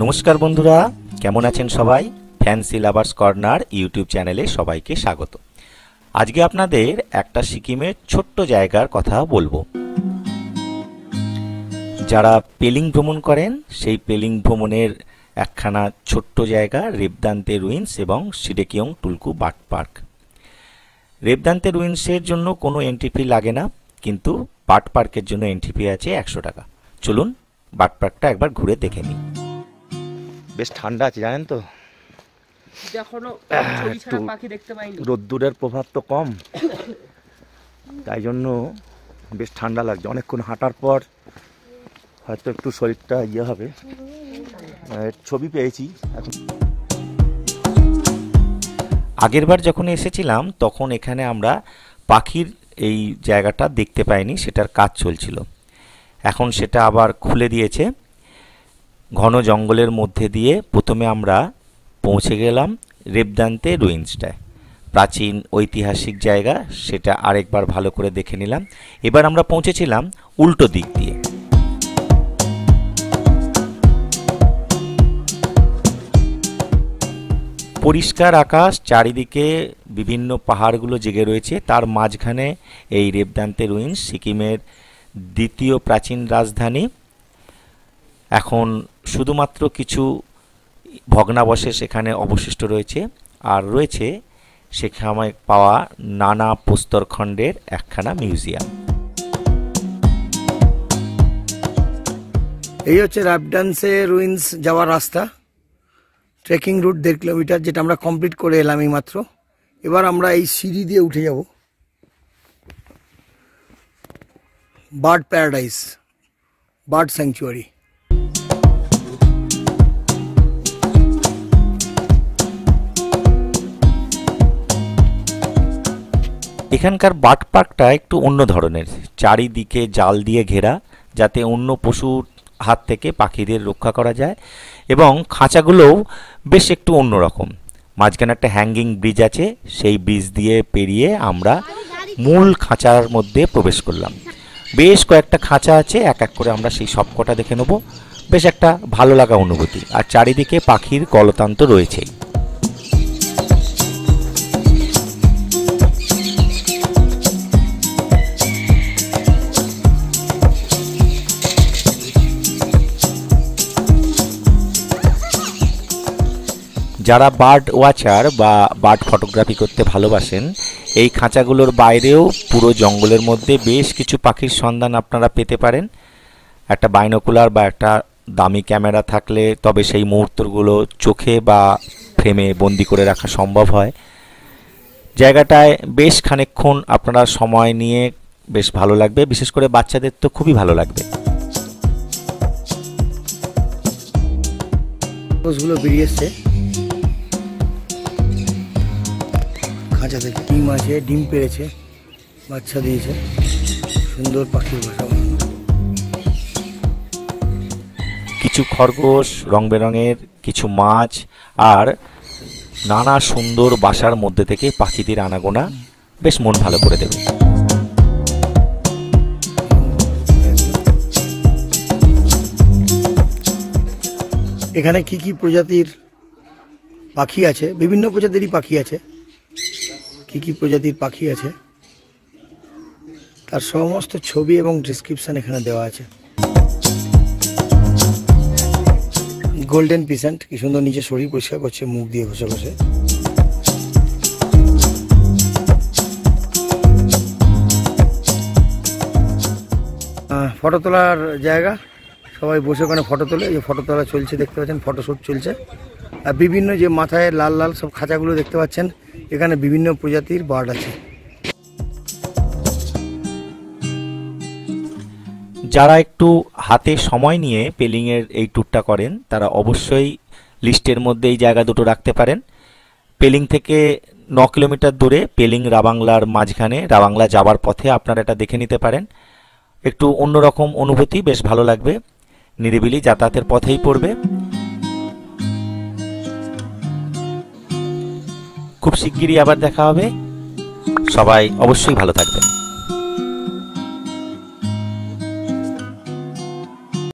নমস্কার বন্ধুরা, কেমন আছেন সবাই? ফ্যান্সি লাভার্স কর্নার ইউটিউব চ্যানেলে সবাইকে স্বাগত। আজকে আপনাদের একটা সিকিমের ছোট্ট জায়গার কথা বলবো। যারা পেলিং ভ্রমণ করেন সেই পেলিং ভ্রমণের একখানা ছোট্ট জায়গা রেবদান্তে রুইন্স এবং সিডেকিয়ং টুলকু বার্ড পার্ক। রেবদান্তে রুইন্সের জন্য কোনো এন্ট্রি ফি লাগে না, কিন্তু বার্ড পার্কের জন্য এন্ট্রি ফি আছে 100 টাকা। চলুন বার্ড পার্কটা একবার ঘুরে দেখে নিই। বেশ ঠান্ডা আছে জানেন তো, রোদ্দুরের প্রভাব তো কম, তাই জন্য বেশ ঠান্ডা লাগছে। অনেকক্ষণ হাঁটার পর হয়তো একটু শরীরটা ইয়ে হবে। ছবি পেয়েছি এখন। আগেরবার যখন এসেছিলাম তখন এখানে আমরা পাখির এই জায়গাটা দেখতে পাইনি, সেটার কাজ চলছিল। এখন সেটা আবার খুলে দিয়েছে। ঘন জঙ্গলের মধ্যে দিয়ে প্রথমে আমরা পৌঁছে গেলাম রেবদান্তে রুইন্সটায়। প্রাচীন ঐতিহাসিক জায়গা, সেটা আরেকবার ভালো করে দেখে নিলাম। এবার আমরা পৌঁছেছিলাম উল্টো দিক দিয়ে। পরিষ্কার আকাশ, চারিদিকে বিভিন্ন পাহাড়গুলো জেগে রয়েছে, তার মাঝখানে এই রেবদান্তে রুইন্স, সিকিমের দ্বিতীয় প্রাচীন রাজধানী। এখন শুধুমাত্র কিছু ভগ্নাবশেষ এখানে অবশিষ্ট রয়েছে, আর রয়েছে সেখানে পাওয়া নানা প্রস্তরখণ্ডের একখানা মিউজিয়াম। এই হচ্ছে রেবদান্তে রুইন্স যাওয়ার রাস্তা। ট্রেকিং রুট 1.5 কিলোমিটার, যেটা আমরা কমপ্লিট করে এলাম এই মাত্র। এবার আমরা এই সিঁড়ি দিয়ে উঠে যাব বার্ড প্যারাডাইস, বার্ড স্যাংচুয়ারি। এখানকার বার্ড পার্কটা একটু অন্য ধরনের, চারিদিকে জাল দিয়ে ঘেরা, যাতে অন্য পশুর হাত থেকে পাখিদের রক্ষা করা যায়, এবং খাঁচাগুলোও বেশ একটু অন্যরকম। মাঝখানে একটা হ্যাঙ্গিং ব্রিজ আছে, সেই ব্রিজ দিয়ে পেরিয়ে আমরা মূল খাঁচার মধ্যে প্রবেশ করলাম। বেশ কয়েকটা খাঁচা আছে, এক এক করে আমরা সেই সবকটা দেখে নেব। বেশ একটা ভালো লাগা অনুভূতি, আর চারিদিকে পাখির কলতান্ত রয়েছেই। যারা বার্ড ওয়াচার বা বার্ড ফটোগ্রাফি করতে ভালোবাসেন, এই খাঁচাগুলোর বাইরেও পুরো জঙ্গলের মধ্যে বেশ কিছু পাখির সন্ধান আপনারা পেতে পারেন। একটা বাইনোকুলার বা একটা দামি ক্যামেরা থাকলে তবে সেই মুহূর্তগুলো চোখে বা ফ্রেমে বন্দি করে রাখা সম্ভব হয়। জায়গাটায় বেশ খানিকক্ষণ আপনারা সময় নিয়ে বেশ ভালো লাগবে, বিশেষ করে বাচ্চাদের তো খুবই ভালো লাগবে। বেরিয়ে এসছে খাঁচা থেকে, ডিম আছে, ডিম পেড়েছে, বাচ্চা দিয়েছে। সুন্দর পাখির বাসা। কিছু খরগোশ, রং বেরঙের কিছু মাছ, আর নানা সুন্দর বাসার মধ্যে থেকে পাখিদের আনাগোনা বেশ মন ভালো করে দেবে। এখানে কি কি প্রজাতির পাখি আছে, বিভিন্ন প্রজাতিরই পাখি আছে। কি কি প্রজাতির পাখি আছে তার সমস্ত ছবি এবং ডেসক্রিপশন এখানে দেওয়া আছে। গোল্ডেন পিসেন্ট কি সুন্দর নিচে শরীর পরিষ্কার করছে মুখ দিয়ে ঘষে ঘষে। ফটো তোলার জায়গা, সবাই বসে ওখানে ফটো তোলে। এই ফটো তোলা চলছে, দেখতে পাচ্ছেন ফটোশ্যুট চলছে। আর বিভিন্ন যে মাথায় লাল লাল সব খাঁচাগুলো দেখতে পাচ্ছেন, এখানে বিভিন্ন প্রজাতির বার্ড আছে। যারা একটু হাতে সময় নিয়ে পেলিংয়ের এই ট্যুরটা করেন, তারা অবশ্যই লিস্টের মধ্যে এই জায়গা দুটো রাখতে পারেন। পেলিং থেকে 9 কিলোমিটার দূরে পেলিং রাবাংলার মাঝখানে, রাবাংলা যাবার পথে আপনারা এটা দেখে নিতে পারেন। একটু অন্যরকম অনুভূতি, বেশ ভালো লাগবে। নিরিবিলি যাতায়াতের পথেই পড়বে। খুব শিগগিরই আবার দেখা হবে। সবাই অবশ্যই ভালো থাকবেন।